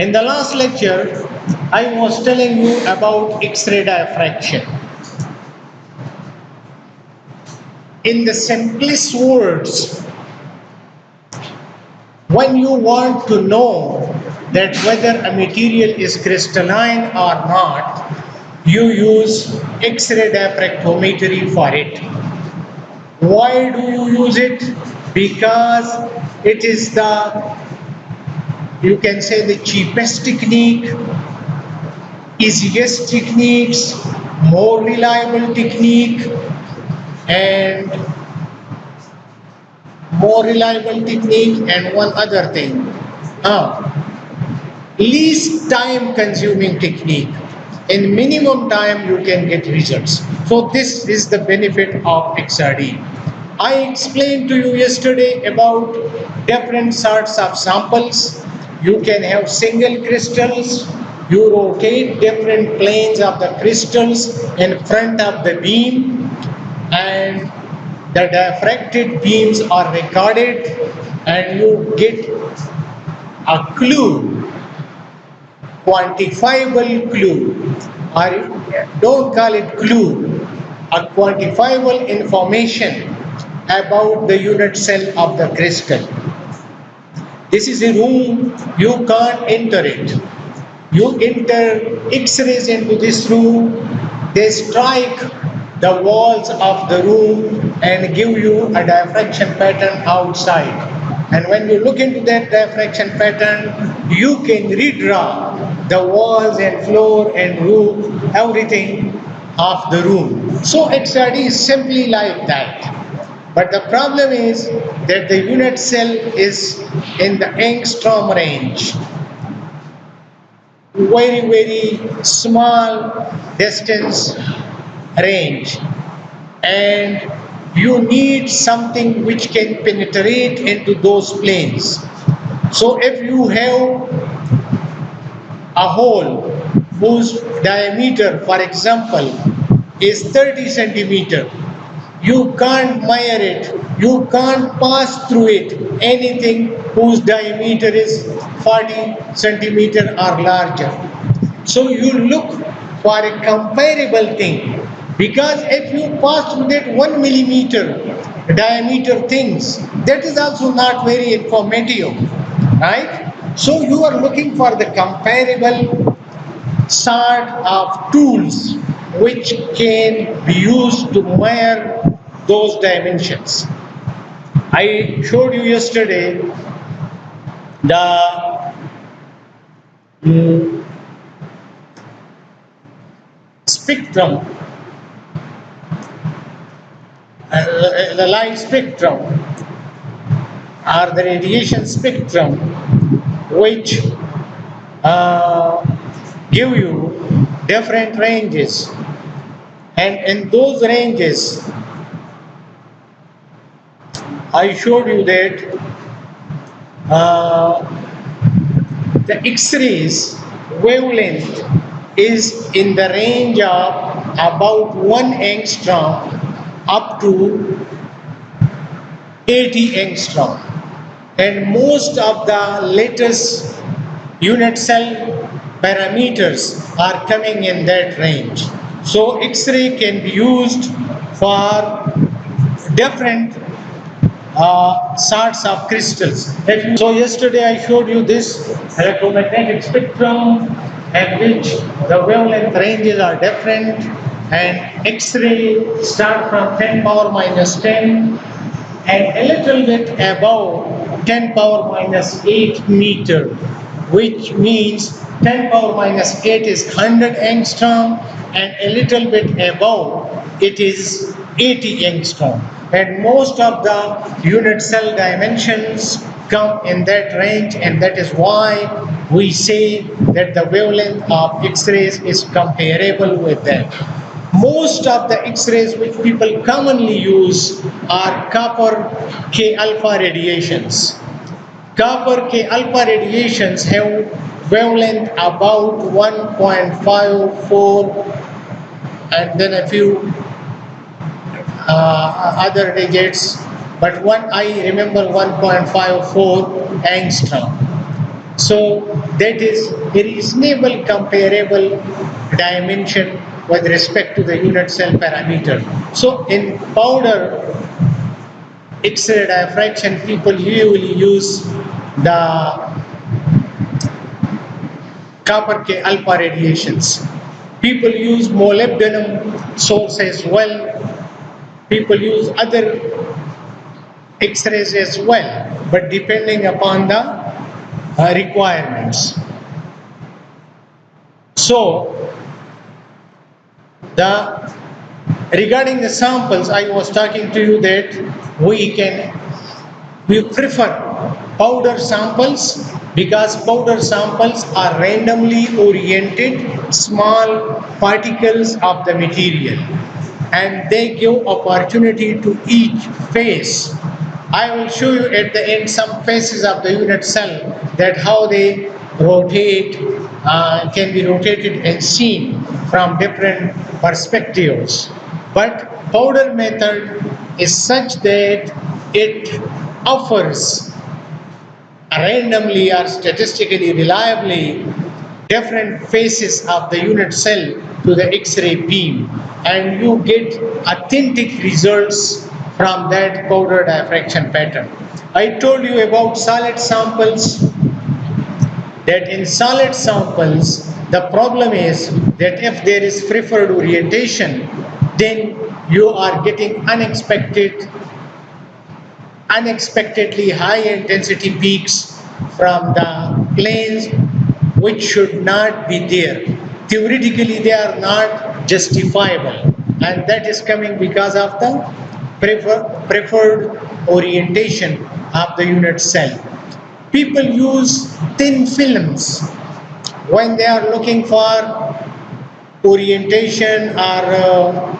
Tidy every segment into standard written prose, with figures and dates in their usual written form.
In the last lecture, I was telling you about X-ray diffraction. In the simplest words, when you want to know that whether a material is crystalline or not, you use X-ray diffractometry for it. Why do you use it? Because it is the, you can say, the cheapest technique, easiest techniques, more reliable technique, and one other thing. Least time consuming technique. In minimum time you can get results. So this is the benefit of XRD. I explained to you yesterday about different sorts of samples. You can have single crystals. You rotate different planes of the crystals in front of the beam, and the diffracted beams are recorded, and you get a clue, quantifiable clue, or don't call it clue, a quantifiable information about the unit cell of the crystal. This is a room, you can't enter it. You enter X-rays into this room, they strike the walls of the room and give you a diffraction pattern outside. And when you look into that diffraction pattern, you can redraw the walls and floor and roof, everything of the room. So XRD is simply like that. But the problem is that the unit cell is in the angstrom range. Very, very small distance range. And you need something which can penetrate into those planes. So if you have a hole whose diameter, for example, is 30 centimeter, you can't measure it, you can't pass through it anything whose diameter is 40 centimeter or larger. So you look for a comparable thing, because if you pass through that 1 millimeter diameter things, that is also not very informative, right? So you are looking for the comparable sort of tools which can be used to measure those dimensions. I showed you yesterday the spectrum, the light spectrum or the radiation spectrum, which give you different ranges, and in those ranges I showed you that the X-rays wavelength is in the range of about 1 angstrom up to 80 angstrom, and most of the latest unit cell parameters are coming in that range. So X-ray can be used for different sorts of crystals. So yesterday I showed you this electromagnetic spectrum at which the wavelength ranges are different, and X-ray start from 10 power minus 10 and a little bit above 10 power minus 8 meter, which means 10 power minus 8 is 100 angstrom, and a little bit above it is 80 angstrom. And most of the unit cell dimensions come in that range, and that is why we say that the wavelength of X-rays is comparable with that. Most of the X-rays which people commonly use are copper K alpha radiations. Copper K alpha radiations have wavelength about 1.54 and then a few other digits, but I remember 1.54 angstrom. So that is a reasonable comparable dimension with respect to the unit cell parameter. So in powder X-ray diffraction, people usually use the copper K alpha radiations. People use molybdenum source as well. People use other X-rays as well, but depending upon the requirements. So, regarding the samples, I was talking to you that we prefer powder samples because powder samples are randomly oriented small particles of the material, and they give opportunity to each phase. I will show you at the end some phases of the unit cell, that how they rotate, can be rotated and seen from different perspectives. But powder method is such that it offers randomly or statistically reliably different phases of the unit cell to the X-ray beam, and you get authentic results from that powder diffraction pattern. I told you about solid samples, that in solid samples the problem is that if there is preferred orientation, then you are getting unexpectedly high intensity peaks from the planes which should not be there. Theoretically they are not justifiable, and that is coming because of the preferred orientation of the unit cell. People use thin films when they are looking for orientation or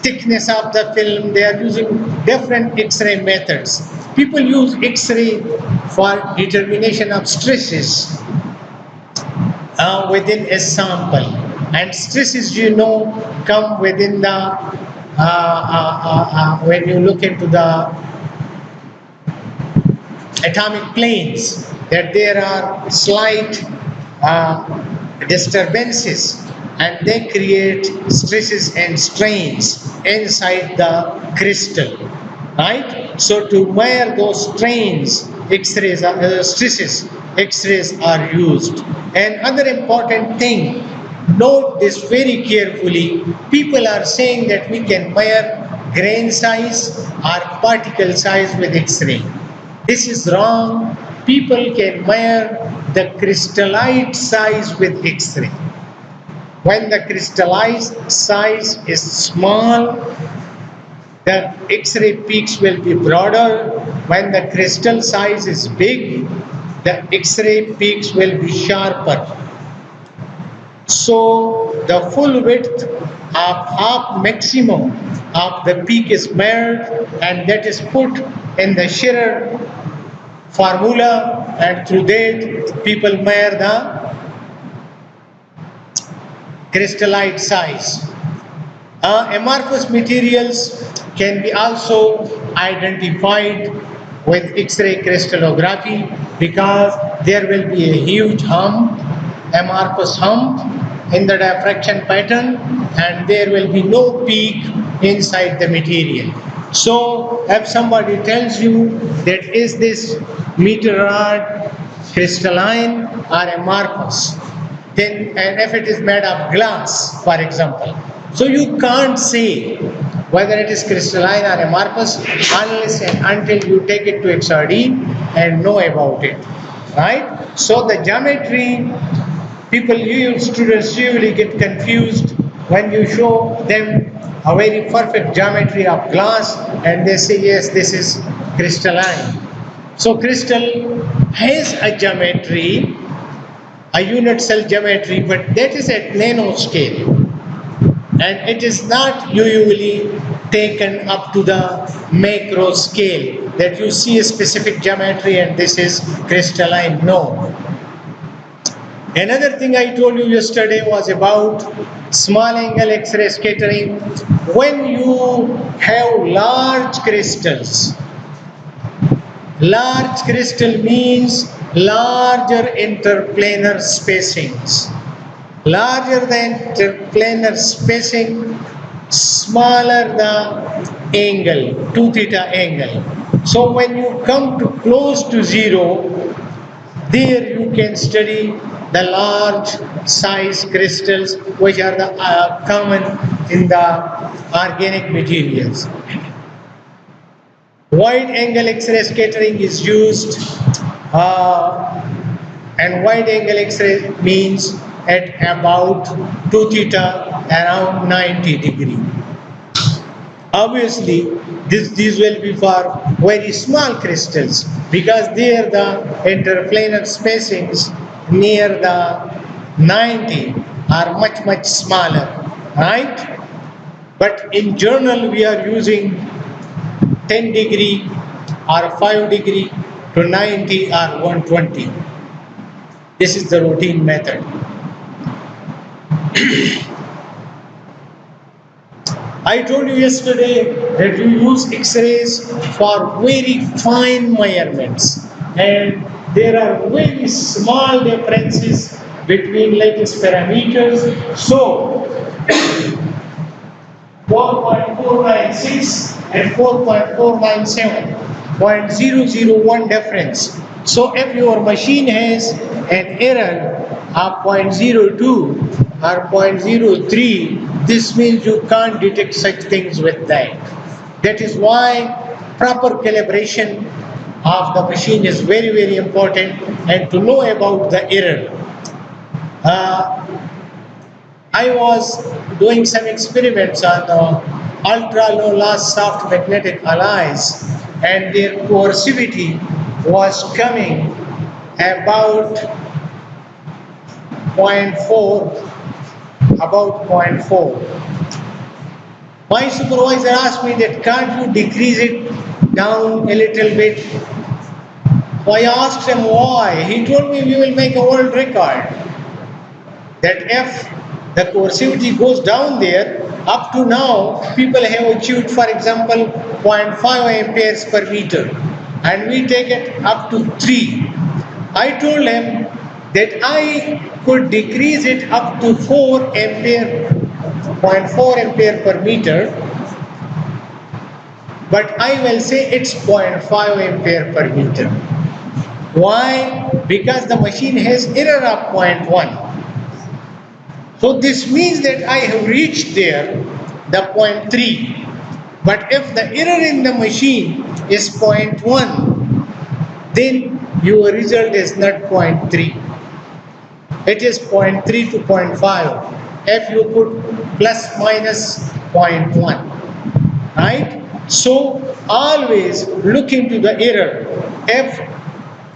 thickness of the film. They are using different X-ray methods. People use X-ray for determination of stresses within a sample, and stresses, you know, come within the when you look into the atomic planes, that there are slight disturbances, and they create stresses and strains inside the crystal, right? So to measure those strains, X-rays, stresses, X-rays are used. And other important thing, note this very carefully, people are saying that we can measure grain size or particle size with X-ray. This is wrong. People can measure the crystallite size with X-ray. When the crystallite size is small, the X-ray peaks will be broader. When the crystal size is big, the X-ray peaks will be sharper. So the full width of half maximum of the peak is measured, and that is put in the Shearer formula, and through that people measure the crystallite size. Amorphous materials can be also identified with X-ray crystallography because there will be a huge hump, amorphous hump in the diffraction pattern, and there will be no peak inside the material. So if somebody tells you that is this meter rod crystalline or amorphous, then, and if it is made of glass, for example, so you can't say whether it is crystalline or amorphous unless and until you take it to XRD and know about it, right? So the geometry, students usually get confused when you show them a very perfect geometry of glass, and they say, yes, this is crystalline. So crystal has a geometry, a unit cell geometry, but that is at nanoscale, and it is not usually taken up to the macro scale that you see a specific geometry and this is crystalline. No. Another thing I told you yesterday was about small angle X-ray scattering. When you have large crystals, large crystal means larger interplanar spacings. Larger the interplanar spacing, smaller the angle, 2 theta angle. So when you come to close to 0, there you can study the large size crystals which are the common in the organic materials. Wide angle X-ray scattering is used, and wide angle X-ray means at about 2 theta, around 90 degree. Obviously, these will be for very small crystals because there the interplanar spacings near the 90 are much smaller, right? But in general, we are using 10 degree or 5 degree to 90 or 120. This is the routine method. I told you yesterday that you use X-rays for very fine measurements, and there are very small differences between lattice parameters. So 4.496 and 4.497, 0.001 difference. So if your machine has an error of 0.02 or 0.03, this means you can't detect such things with that. That is why proper calibration of the machine is very important, and to know about the error. I was doing some experiments on ultra low loss soft magnetic alloys, and their coercivity was coming about 0.4. My supervisor asked me that can't you decrease it down a little bit? So I asked him why. He told me we will make a world record. That if the coercivity goes down there, up to now people have achieved, for example, 0.5 amperes per meter, and we take it up to 3. I told him that I could decrease it up to 4 ampere, 0.4 ampere per meter, but I will say it's 0.5 ampere per meter. Why? Because the machine has error of 0.1. So this means that I have reached there the 0.3. But if the error in the machine is 0.1, then your result is not 0.3. It is 0.3 to 0.5 if you put plus minus 0.1, right? So always look into the error. If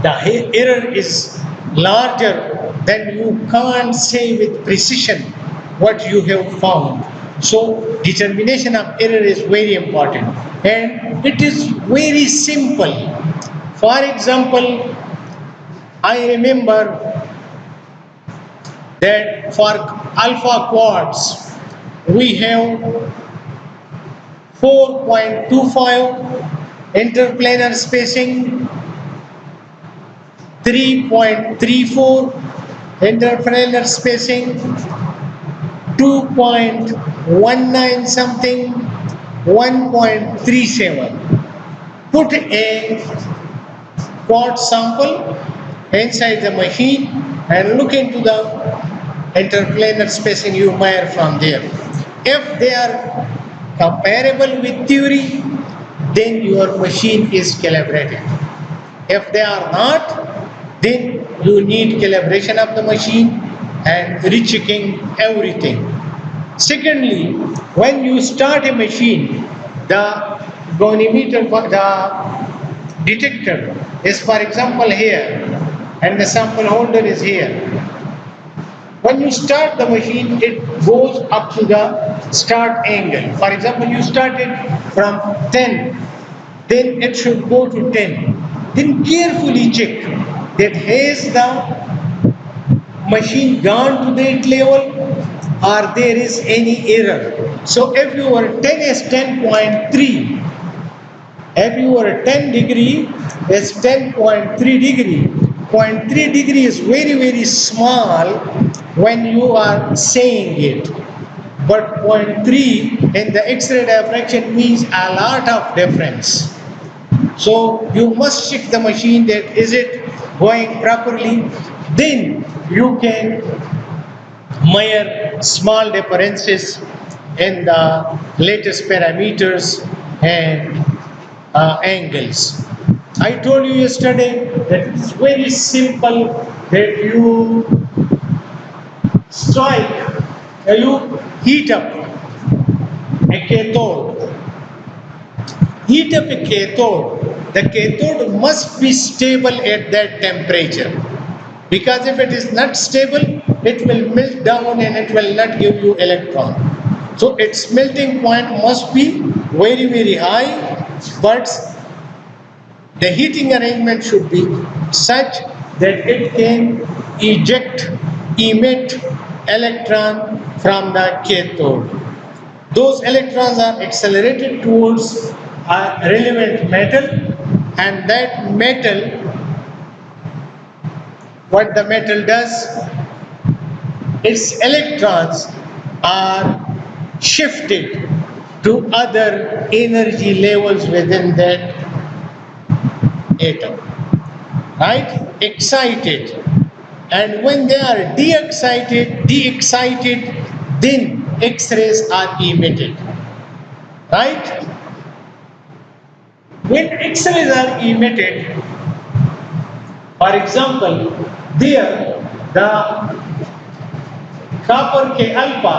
the error is larger, then you can't say with precision what you have found. So determination of error is very important, and it is very simple. For example, I remember that for alpha quartz we have 4.25 interplanar spacing, 3.34 interplanar spacing, 2.19 something, 1.37. Put a quartz sample inside the machine and look into the interplanar spacing you measure from there. If they are comparable with theory, then your machine is calibrated. If they are not, then you need calibration of the machine and rechecking everything. Secondly, when you start a machine, the goniometer, the detector is, for example, here, and the sample holder is here. When you start the machine, it goes up to the start angle. For example, you started from 10, then it should go to 10. Then carefully check that has the machine gone to that level or there is any error. So if your 10 is 10.3, if your 10 degree is 10.3 degree, 0.3 degree is very, very small when you are saying it. But 0.3 in the X-ray diffraction means a lot of difference. So you must check the machine that is it going properly. Then you can measure small differences in the latest parameters and angles. I told you yesterday that it's very simple that you strike, you heat up a cathode. Heat up a cathode. The cathode must be stable at that temperature, because if it is not stable, it will melt down and it will not give you electron. So its melting point must be very, very high, but the heating arrangement should be such that it can emit electron from the cathode. Those electrons are accelerated towards a relevant metal, and that metal, what the metal does, its electrons are shifted to other energy levels within that atom, right? Excited. And when they are de-excited, then X-rays are emitted, right? When X-rays are emitted, for example, there the copper K alpha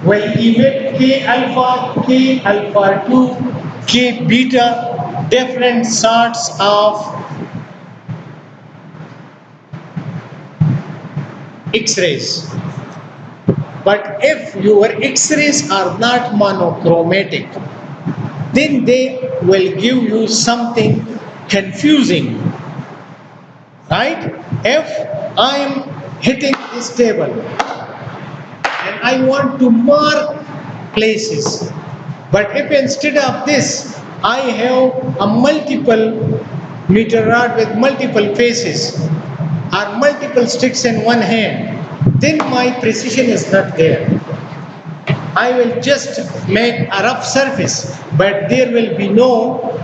will emit K alpha, K alpha 2, K beta, different sorts of X-rays. But if your X-rays are not monochromatic, then they will give you something confusing, right? If I am hitting this table and I want to mark places, but if instead of this I have a multiple meter rod with multiple faces or multiple sticks in one hand, then my precision is not there. I will just make a rough surface, but there will be no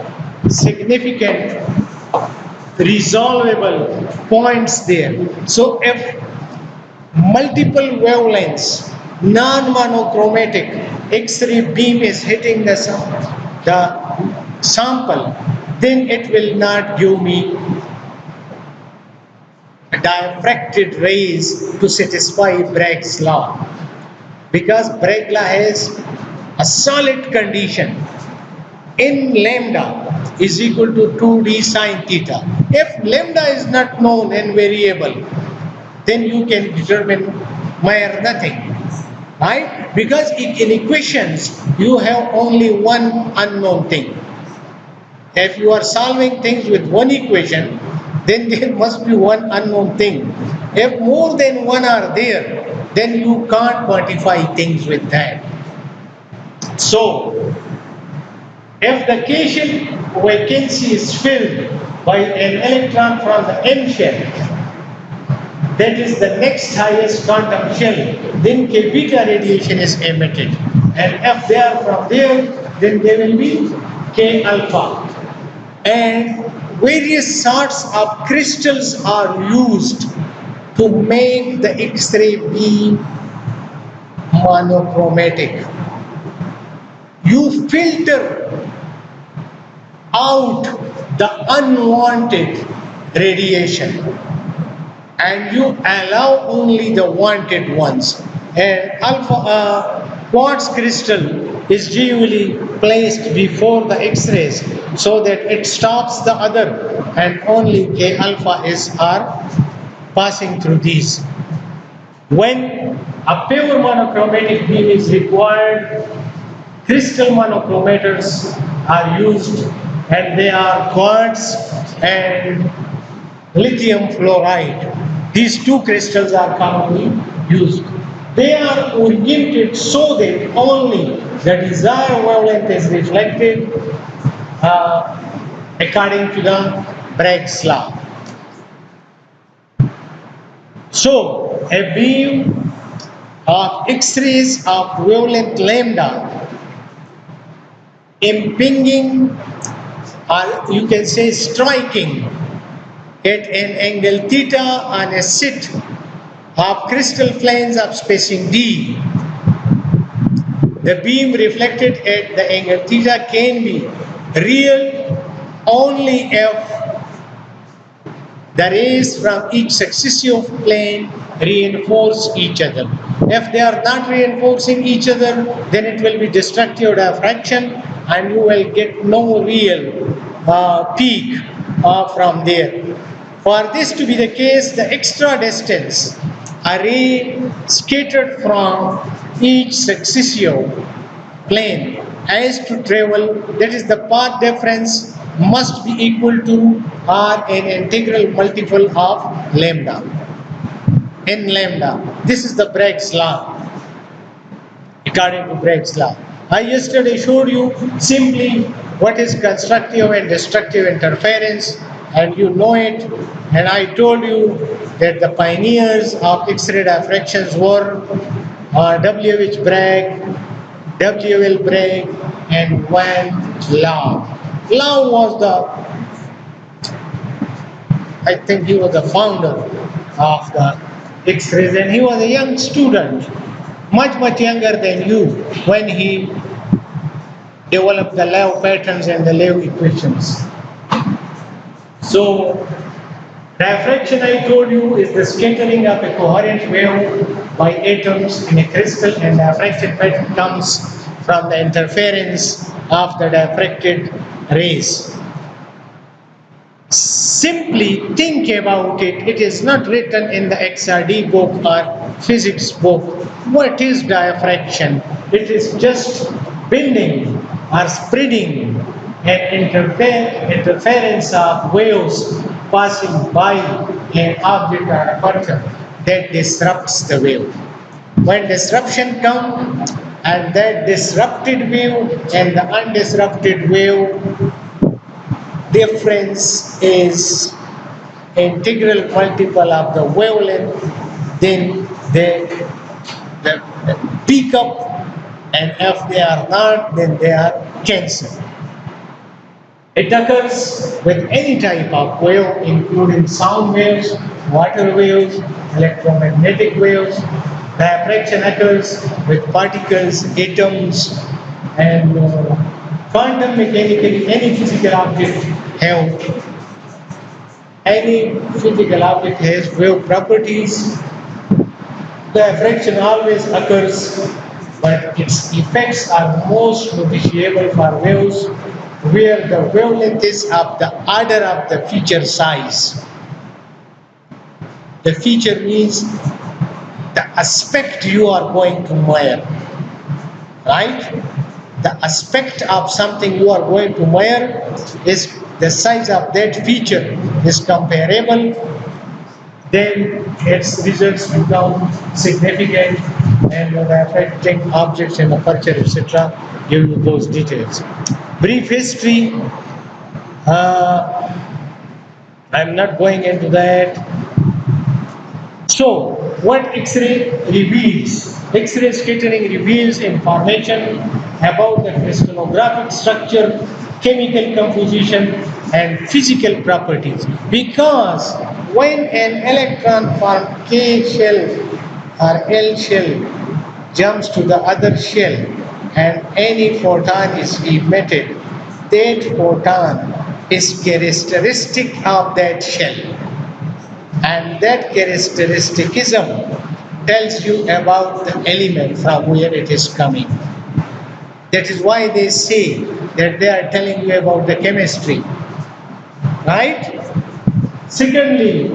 significant resolvable points there. So if multiple wavelengths, non-monochromatic X-ray beam is hitting the sample, then it will not give me diffracted rays to satisfy Bragg's law, because Bragg's law has a solid condition. In lambda is equal to 2d sine theta. If lambda is not known and variable, then you can determine mere nothing, right? Because in equations you have only one unknown thing. If you are solving things with one equation, then there must be one unknown thing. If more than one are there, then you can't quantify things with that. So, if the cation vacancy is filled by an electron from the N shell, that is the next highest quantum shell, then K beta radiation is emitted. And if they are from there, then there will be K alpha. And various sorts of crystals are used to make the X-ray beam monochromatic. You filter out the unwanted radiation and you allow only the wanted ones. And quartz crystal is usually placed before the X-rays so that it stops the other and only K alpha are passing through these. When a pure monochromatic beam is required, crystal monochromators are used, and they are quartz and lithium fluoride. These two crystals are commonly used. They are oriented so that only the desired wavelength is reflected according to the Bragg's law. So a beam of X-rays of wavelength lambda impinging, or you can say striking, at an angle theta on a set of crystal planes of spacing d. The beam reflected at the angle theta can be real only if the rays from each successive plane reinforce each other. If they are not reinforcing each other, then it will be destructive diffraction and you will get no real peak from there. For this to be the case, the extra distance a ray scattered from each successive plane has to travel, that is the path difference, must be equal to or an integral multiple of lambda. In lambda, this is the Bragg's law, according to Bragg's law. I yesterday showed you simply what is constructive and destructive interference, and you know it, and I told you that the pioneers of X-ray diffractions were W.H. Bragg, W.L. Bragg, and Van Law. Law was I think he was the founder of the X-rays, and he was a young student, much younger than you, when he developed the Law patterns and the Law equations. So, diffraction, I told you, is the scattering of a coherent wave by atoms in a crystal, and diffraction pattern comes from the interference of the diffracted rays. Simply think about it. It is not written in the XRD book or physics book. What is diffraction? It is just bending or spreading an interference of waves passing by an object or a particle that disrupts the wave. When disruption comes, and that disrupted wave and the undisrupted wave difference is integral multiple of the wavelength, then they pick up, and if they are not, then they are cancelled. It occurs with any type of wave, including sound waves, water waves, electromagnetic waves. Diffraction occurs with particles, atoms, and quantum mechanically any physical object has wave properties. Diffraction always occurs, but its effects are most noticeable for waves where the wavelength is of the order of the feature size. The feature means the aspect you are going to measure, right? The aspect of something you are going to measure is the size of that feature is comparable, then its results become significant, and the affecting objects and aperture, etc. give you those details. Brief history. I'm not going into that. So, what X-ray reveals? X-ray scattering reveals information about the crystallographic structure, chemical composition, and physical properties. Because when an electron from K shell or L shell jumps to the other shell and any photon is emitted, that photon is characteristic of that shell. And that characteristicism tells you about the element from where it is coming. That is why they say that they are telling you about the chemistry, right? Secondly,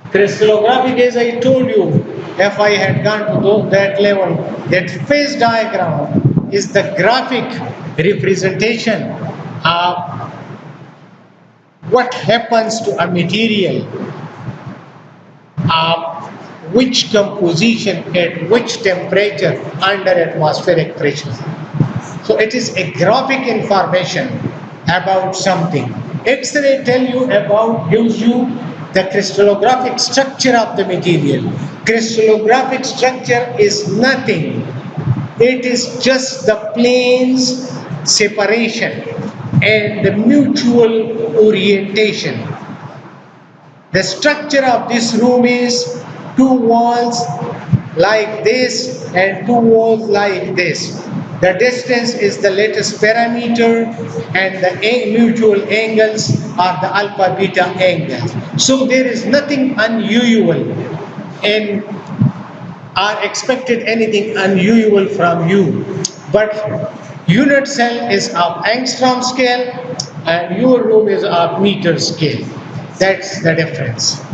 crystallographic, as I told you, if I had gone to that level, that phase diagram is the graphic representation of what happens to a material, which composition at which temperature under atmospheric pressure. So it is a graphic information about something. X-ray gives you the crystallographic structure of the material. Crystallographic structure is nothing. It is just the planes separation and the mutual orientation. The structure of this room is two walls like this and two walls like this. The distance is the lattice parameter and the mutual angles are the alpha beta angles. So there is nothing unusual in or expected anything unusual from you. But unit cell is of angstrom scale and your room is of meter scale. That's the difference.